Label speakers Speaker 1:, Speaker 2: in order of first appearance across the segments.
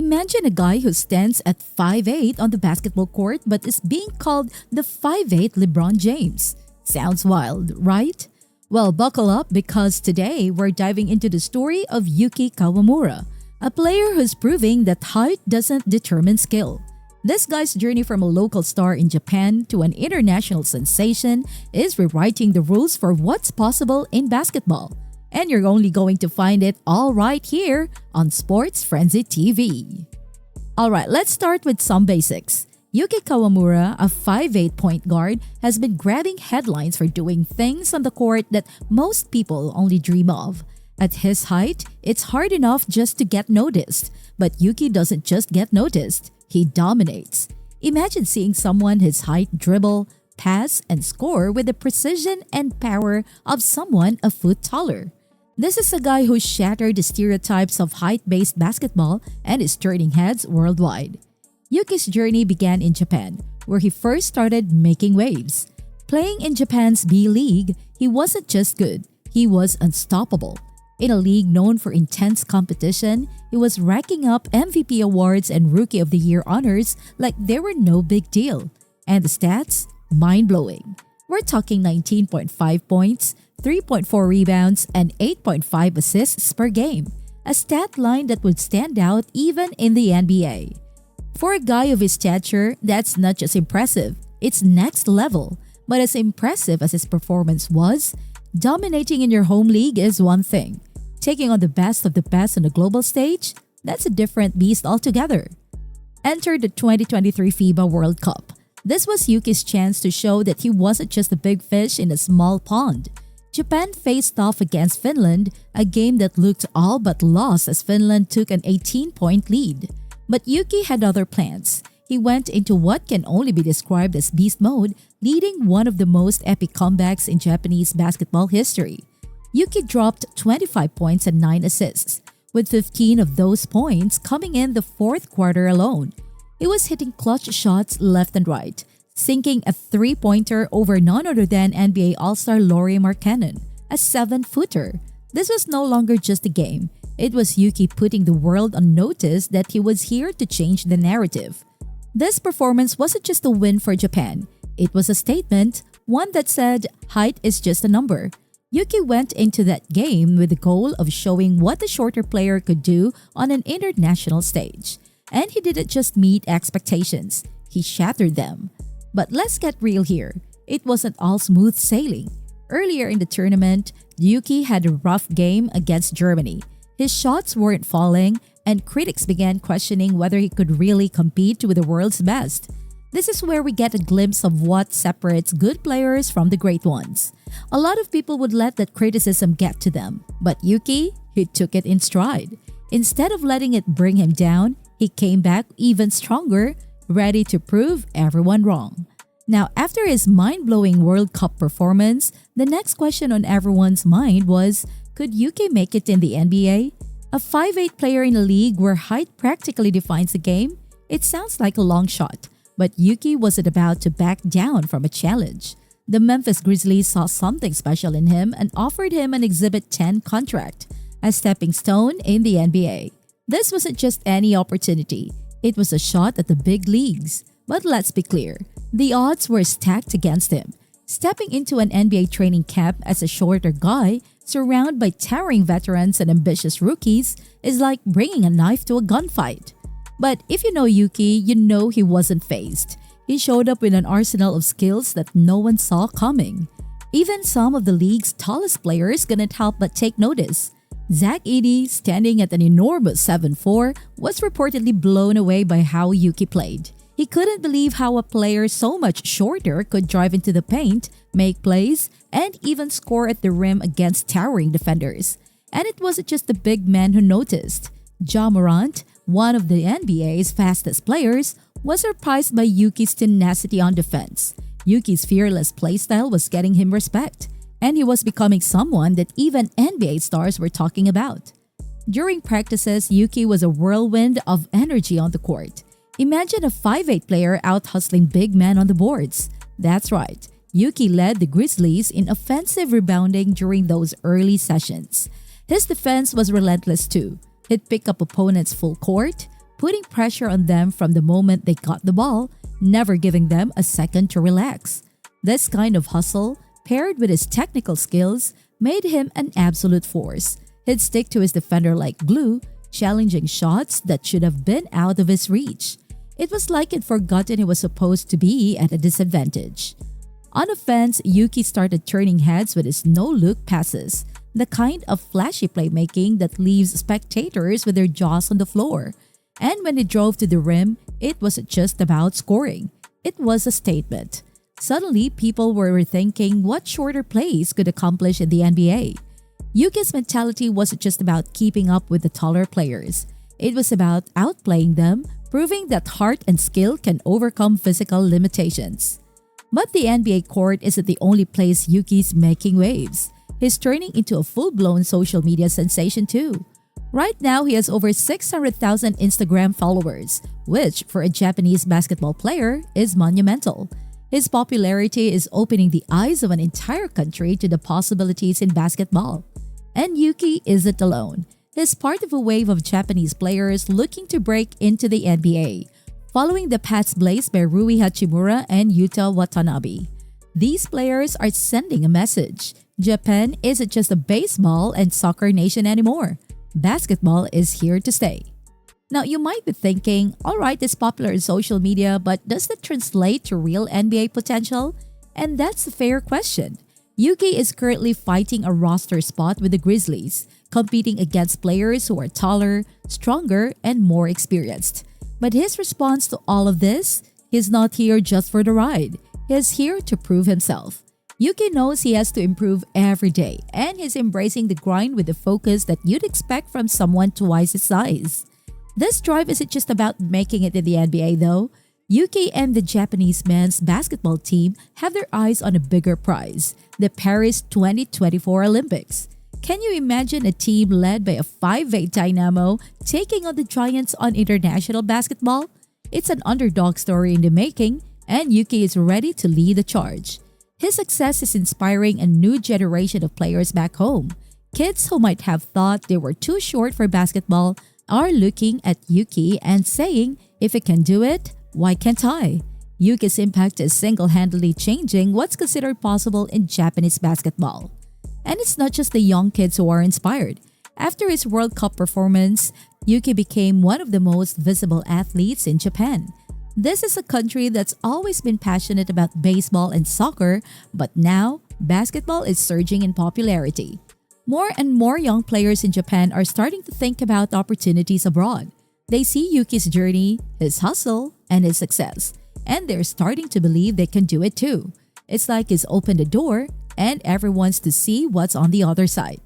Speaker 1: Imagine a guy who stands at 5'8" on the basketball court but is being called the 5'8" LeBron James. Sounds wild, right? Well, buckle up because today we're diving into the story of Yuki Kawamura, a player who's proving that height doesn't determine skill. This guy's journey from a local star in Japan to an international sensation is rewriting the rules for what's possible in basketball. And you're only going to find it all right here on Sports Frenzy TV. Alright, let's start with some basics. Yuki Kawamura, a 5'8" point guard, has been grabbing headlines for doing things on the court that most people only dream of. At his height, it's hard enough just to get noticed. But Yuki doesn't just get noticed, he dominates. Imagine seeing someone his height dribble, pass, and score with the precision and power of someone a foot taller. This is a guy who shattered the stereotypes of height-based basketball and is turning heads worldwide. Yuki's journey began in Japan, where he first started making waves. Playing in Japan's B League, he wasn't just good, he was unstoppable. In a league known for intense competition, he was racking up MVP awards and Rookie of the Year honors like they were no big deal. And the stats? Mind-blowing. We're talking 19.5 points, 3.4 rebounds, and 8.5 assists per game, a stat line that would stand out even in the NBA. For a guy of his stature, that's not just impressive, it's next level. But as impressive as his performance was, dominating in your home league is one thing. Taking on the best of the best on the global stage, that's a different beast altogether. Enter the 2023 FIBA World Cup. This was Yuki's chance to show that he wasn't just a big fish in a small pond. Japan faced off against Finland, a game that looked all but lost as Finland took an 18-point lead. But Yuki had other plans. He went into what can only be described as beast mode, leading one of the most epic comebacks in Japanese basketball history. Yuki dropped 25 points and 9 assists, with 15 of those points coming in the fourth quarter alone. He was hitting clutch shots left and right, sinking a three-pointer over none other than NBA All-Star Lauri Markkanen, a 7-footer. This was no longer just a game. It was Yuki putting the world on notice that he was here to change the narrative. This performance wasn't just a win for Japan. It was a statement, one that said, height is just a number. Yuki went into that game with the goal of showing what the shorter player could do on an international stage. And he didn't just meet expectations, he shattered them. But let's get real here. It wasn't all smooth sailing. Earlier in the tournament, Yuki had a rough game against Germany. His shots weren't falling, and critics began questioning whether he could really compete with the world's best. This is where we get a glimpse of what separates good players from the great ones. A lot of people would let that criticism get to them, but Yuki, he took it in stride. Instead of letting it bring him down, he came back even stronger, ready to prove everyone wrong. Now, after his mind-blowing World Cup performance, the next question on everyone's mind was, could Yuki make it in the NBA? A 5'8" player in a league where height practically defines the game? It sounds like a long shot, but Yuki wasn't about to back down from a challenge. The Memphis Grizzlies saw something special in him and offered him an Exhibit 10 contract, a stepping stone in the NBA. This wasn't just any opportunity. It was a shot at the big leagues. But let's be clear, the odds were stacked against him. Stepping into an NBA training camp as a shorter guy, surrounded by towering veterans and ambitious rookies, is like bringing a knife to a gunfight. But if you know Yuki, you know he wasn't fazed. He showed up with an arsenal of skills that no one saw coming. Even some of the league's tallest players couldn't help but take notice. Zach Edey, standing at an enormous 7'4", was reportedly blown away by how Yuki played. He couldn't believe how a player so much shorter could drive into the paint, make plays, and even score at the rim against towering defenders. And it wasn't just the big men who noticed. Ja Morant, one of the NBA's fastest players, was surprised by Yuki's tenacity on defense. Yuki's fearless playstyle was getting him respect, and he was becoming someone that even NBA stars were talking about. During practices, Yuki was a whirlwind of energy on the court. Imagine a 5'8" player out-hustling big men on the boards. That's right, Yuki led the Grizzlies in offensive rebounding during those early sessions. His defense was relentless too. He'd pick up opponents full court, putting pressure on them from the moment they got the ball, never giving them a second to relax. This kind of hustle, paired with his technical skills, made him an absolute force. He'd stick to his defender like glue, challenging shots that should have been out of his reach. It was like he'd forgotten he was supposed to be at a disadvantage. On offense, Yuki started turning heads with his no-look passes, the kind of flashy playmaking that leaves spectators with their jaws on the floor. And when he drove to the rim, it wasn't just about scoring. It was a statement. Suddenly, people were rethinking what shorter plays could accomplish in the NBA. Yuki's mentality wasn't just about keeping up with the taller players. It was about outplaying them, proving that heart and skill can overcome physical limitations. But the NBA court isn't the only place Yuki's making waves. He's turning into a full-blown social media sensation too. Right now, he has over 600,000 Instagram followers, which for a Japanese basketball player is monumental. His popularity is opening the eyes of an entire country to the possibilities in basketball. And Yuki isn't alone. He's part of a wave of Japanese players looking to break into the NBA, following the paths blazed by Rui Hachimura and Yuta Watanabe. These players are sending a message. Japan isn't just a baseball and soccer nation anymore. Basketball is here to stay. Now, you might be thinking, alright, it's popular in social media, but does that translate to real NBA potential? And that's a fair question. Yuki is currently fighting a roster spot with the Grizzlies, competing against players who are taller, stronger, and more experienced. But his response to all of this, he's not here just for the ride. He's here to prove himself. Yuki knows he has to improve every day, and he's embracing the grind with the focus that you'd expect from someone twice his size. This drive isn't just about making it in the NBA though. Yuki and the Japanese men's basketball team have their eyes on a bigger prize, the Paris 2024 Olympics. Can you imagine a team led by a 5'8" dynamo taking on the giants on international basketball? It's an underdog story in the making, and Yuki is ready to lead the charge. His success is inspiring a new generation of players back home. Kids who might have thought they were too short for basketball are looking at Yuki and saying, if he can do it, why can't I? Yuki's impact is single-handedly changing what's considered possible in Japanese basketball. And it's not just the young kids who are inspired. After his World Cup performance, Yuki became one of the most visible athletes in Japan. This is a country that's always been passionate about baseball and soccer, but now basketball is surging in popularity. More and more young players in Japan are starting to think about opportunities abroad. They see Yuki's journey, his hustle, and his success, and they're starting to believe they can do it too. It's like he's opened the door, and everyone wants to see what's on the other side.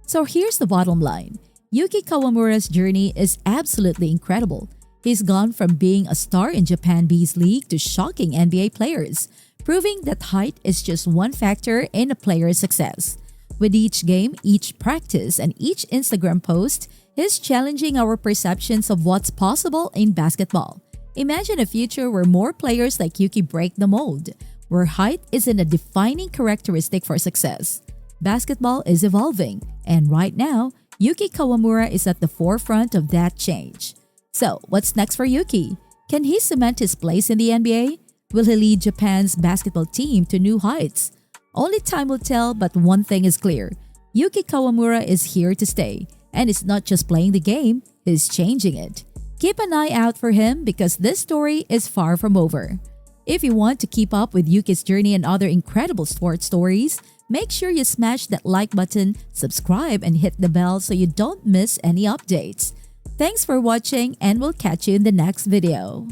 Speaker 1: So here's the bottom line. Yuki Kawamura's journey is absolutely incredible. He's gone from being a star in Japan B's League to shocking NBA players, proving that height is just one factor in a player's success. With each game, each practice, and each Instagram post, he's challenging our perceptions of what's possible in basketball. Imagine a future where more players like Yuki break the mold, where height isn't a defining characteristic for success. Basketball is evolving, and right now, Yuki Kawamura is at the forefront of that change. So, what's next for Yuki? Can he cement his place in the NBA? Will he lead Japan's basketball team to new heights? Only time will tell, but one thing is clear. Yuki Kawamura is here to stay, and it's not just playing the game, he's changing it. Keep an eye out for him because this story is far from over. If you want to keep up with Yuki's journey and other incredible sports stories, make sure you smash that like button, subscribe, and hit the bell so you don't miss any updates. Thanks for watching, and we'll catch you in the next video.